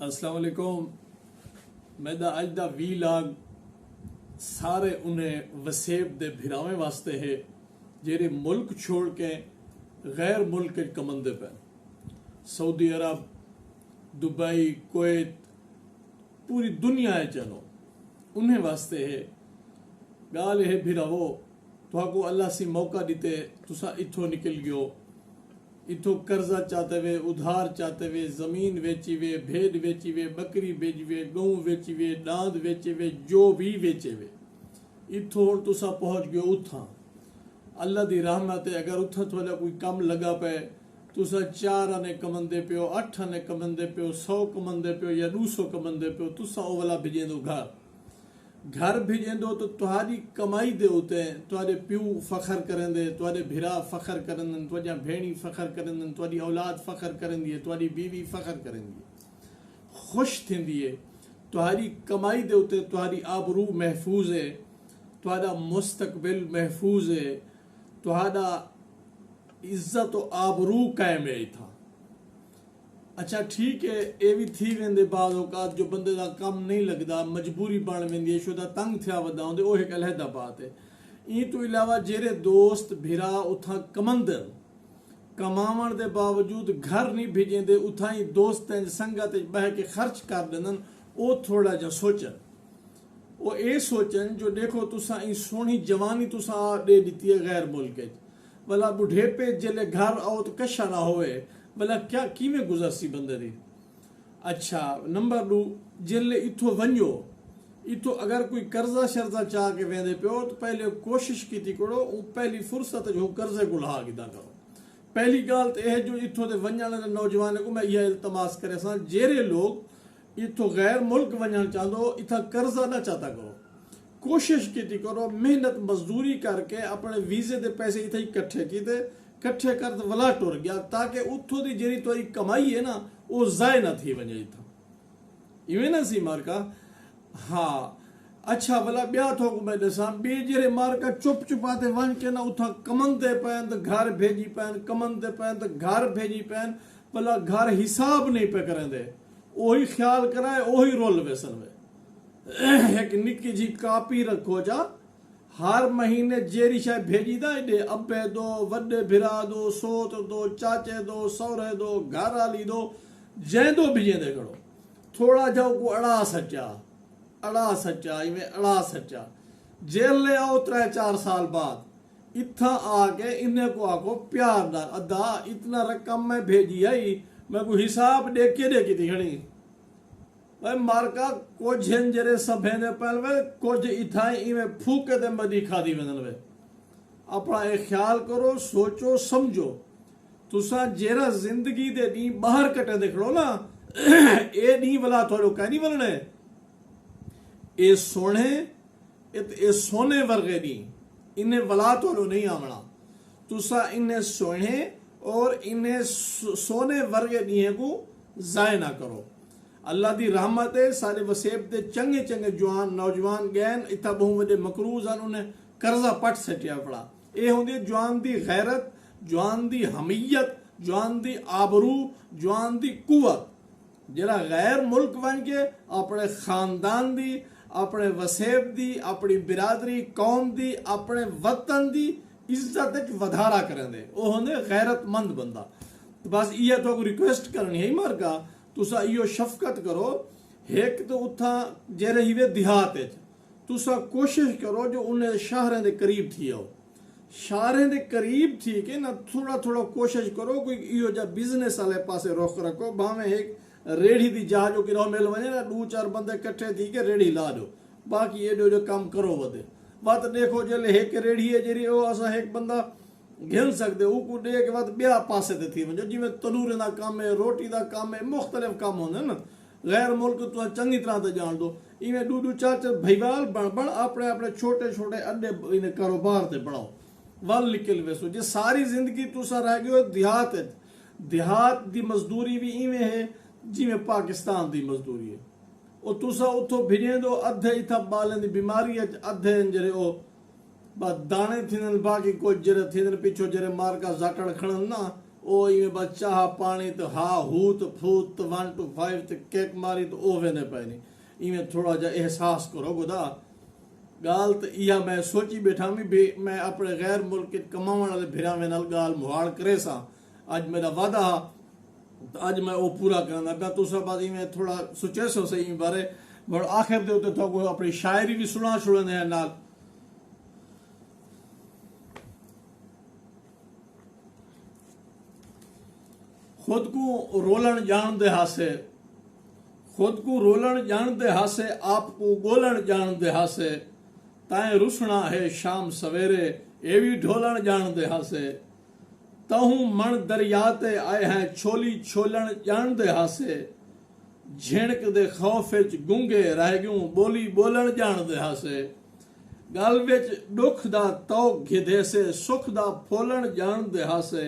अस्सलाम वालेकुम। मेरा अज दा वीलाग सारे उन्हें वसेब दे भिरावें वास्ते है जेरे मुल्क छोड़ के गैर मुल्क के कमंदे पे सऊदी अरब, दुबई, कुवैत, पूरी दुनिया है चलो उन्हें वास्ते है। गाल है भिरावो तो अल्लाह सी मौका दीते तुसा इथो निकल गयो, इथो कर्जा चाहते वे, उधार चाहते वे, जमीन वेची वे, भेड़ वेची वे, बकरी बेची वे, गऊ वेची वे, दांद वेचे वे, जो भी वेचे वे, इथो हुण तुसा पहुंच गयो उथा। अल्लाह दी रहमत है अगर उथा थोड़ा कोई कम लगा पे तुसा 4 आने कमंदे पियो, 8 आने कमंदे पियो, 100 कमंदे पियो या 200 कमंदे पियो, तुसा ओ वाला भेजेंदो घर भेजेंदो तो तुहारी कमाई दे उते तुहारे प्यू फखर करेंदे, तुहारे भिरा फखर करेंदे, तुहारियां भेणी फखर करेंदे, तुहारी औलाद फखर करेंदी है, तुहारी बीवी फखर करेंदी है, खुश थींदी है। तुहारी कमाई दे उते तुहारी आबरू महफूज है, तुहारा मुस्तकबिल महफूज है, तुहारा इज्जत और आबरू कायम है था। अच्छा ठीक है, ये भी थी वेंदे बाद औकात जो बंदे दा कम नहीं लगदा, मजबूरी बन वेंदी है, शुदा तंग थिया वदा होंदे, ओ एक अलहदा बात है। ई तो इलावा जेरे दोस्त भिरा उथा कमंदन कमावण दे बावजूद घर नहीं भेजेंदे, उथा ही दोस्तें संगत बह के खर्च कर देंदन, ओ थोड़ा जा सोचन, ओ ए सोचन जो देखो तुसा ई सोहनी जवानी तुसा दे दिती है गैर मुल्क भला बुढ़ेपे जेले घर आओ तो कशा ना होए, भला क्या किमें गुजरसी बंदे दी। अच्छा नंबर 2 जेले इथो वनो, इथो अगर कोई कर्जा शर्जा चाह के वेंदे पियो तो पहले कोशिश की करो पहली फुर्सत जो कर्जे को लहा गिदा करो। पहली गाल तो यह जो इथो दे वञण नौजवान को मैं यह इल्तमास करे सा जेरे लोग इथो गैर मुल्क वञण चाहदो इथा कर्जा ना चाहता करो, कोशिश की करो मेहनत मजदूरी करके अपने वीजे दे पैसे इथे इकट्ठे कीते, कट्ठे कर वला टुर गया ताकि उथो दी जेरी तुरी कमाई है ना वो जाय ना थी वने था इवे ना सी मार्का। हाँ अच्छा भला ब्या थो मैं दसा बे जेरे मार्का चुप चुपाते वन के ना उथा कमंदे पैन तो घर भेजी पैन, कमंदे पैन तो घर भेजी पैन, भला घर हिसाब नहीं पे करेंदे, ओही ख्याल कराए ओही रोल वेसन में एक निकी जी कापी रखो जा हर महीने जेरी शायद भेजी दा दे अब्बे दो, वड्डे भिरा दो, सोत दो, चाचे दो, सौरे दो, घर आली दो, जैदो भेजे दे करो थोड़ा जाओ को अड़ा सच्चा इवें अड़ा सच्चा जेल ले आओ 3-4 साल बाद इत्था आके इन्हें को आको प्यार ना अदा इतना रकम में भेजी आई मैं को हिसाब देख के थी घणी भाई मार्का को झंझरे सभे ने पहले कुछ इथाई इवें फूके दे मदी खादी वेंदन वे। अपना एक ख्याल करो, सोचो समझो तुसा जेरा जिंदगी दे दी बाहर कटे देख लो ना ए दी वाला थोड़ो कह नहीं बनने ए सोने ए सोने वर्गे दी इन्हें वला थोड़ो नहीं आवना, तुसा इन्हें सोने और इन्हें सोने वर्गे दी को जाय ना करो। अल्लाह दी रहमत है सारे वसेब दे चंगे चंगे जवान नौजवान गैन इतना बहु वडे मकरूज हैं उन्हें कर्जा पट सटिया पड़ा। ये होंदी जवान दी गैरत, जवान दी हमीयत, जवान दी आबरू, जवान दी कुवत जरा गैर मुल्क बन के अपने खानदान दी, अपने वसेब दी, अपनी बिरादरी कौम दी, अपने वतन दी इज्जत वधारा करेंदे ओ होंदे गैरतमंद बंदा। तो बस ये तो रिक्वेस्ट करनी है मार्का तुसा इो शफकत करो एक तो उथा जेरे हिवे देहात तुसा कोशिश करो जो उन्हें शहरें दे करीब थी आओ, शहरें दे करीब थी के ना थोड़ा थोड़ा कोशिश करो कोई इो जा बिजनेस वाले पासे रुख रखो, भावे एक रेढ़ी दी जहाजो कि मिल वने ना 2-4 बंदे इकट्ठे थी के रेढ़ी ला दो, बाकी ये जो काम करो वदे बात देखो जले एक रेढ़ी है जेरी ओ असा एक बंदा घिल सकते ऊ डे के बाद ब्याह पासे ते थी वञो जिवें तनूरे दा काम है, रोटी दा काम है, मुख्तलिफ काम होंदे ना गैर मुल्क तुम चंगी तरह ते जान दो इवें 2-4 भईवाल बण अपने अपने छोटे छोटे अड्डे इन्हें कारोबार ते बढ़ाओ वल निकल वेसो जे सारी जिंदगी तुसा रह गयो देहात दी मजदूरी भी इवें है जिवें पाकिस्तान दी मजदूरी है ओ तुसा उथो भिजे दो अधे इथा बालें दी बीमारी है अधे जरे ओ बस दाने थींदन बाकी कुछ जरे थींदन पिछो जरे मार का जाटण खणन ना ਉਹ ਇਵੇਂ ਬਸ ਚਾਹ ਪਾਣੀ ਤੇ ਹਾ ਹੂਤ ਫੂਤ 1 to 5 ਤੇ ਕਿੱਕ ਮਾਰੀ ਤੇ ਉਹ ਵੇਨੇ ਪਏ ਨਹੀਂ ਇਵੇਂ ਥੋੜਾ ਜਿਹਾ ਅਹਿਸਾਸ ਕਰੋ ਗੁਦਾ गाल तो इहा मैं सोची बैठा भी मैं अपने गैर मुल्क कमाने वाले भिरावे नाल गाल मुहाड़ करे सा अज मेरा वादा तो अज मैं वो पूरा करना मैं तुसा बाद में थोड़ा सोचे सो सही बारे बड़ आखिर दे तो अपनी शायरी भी सुना छुड़ने हैं नाल खुद को रोलन जान दे हासे खुद को रोलन जान दे हासे आपको गोलन जान दे हासे ताए रुसना है शाम सवेरे ये भी ढोलन जान दे हासे तहू मन दरियाते आए हैं छोली छोलन जान दे हासे झिणक दे खौफ विच गुंगे रह गयूं बोली बोलन जान दे हासे गल विच दुख दा तौ घिधे से सुख दा फोलन जान दे हासे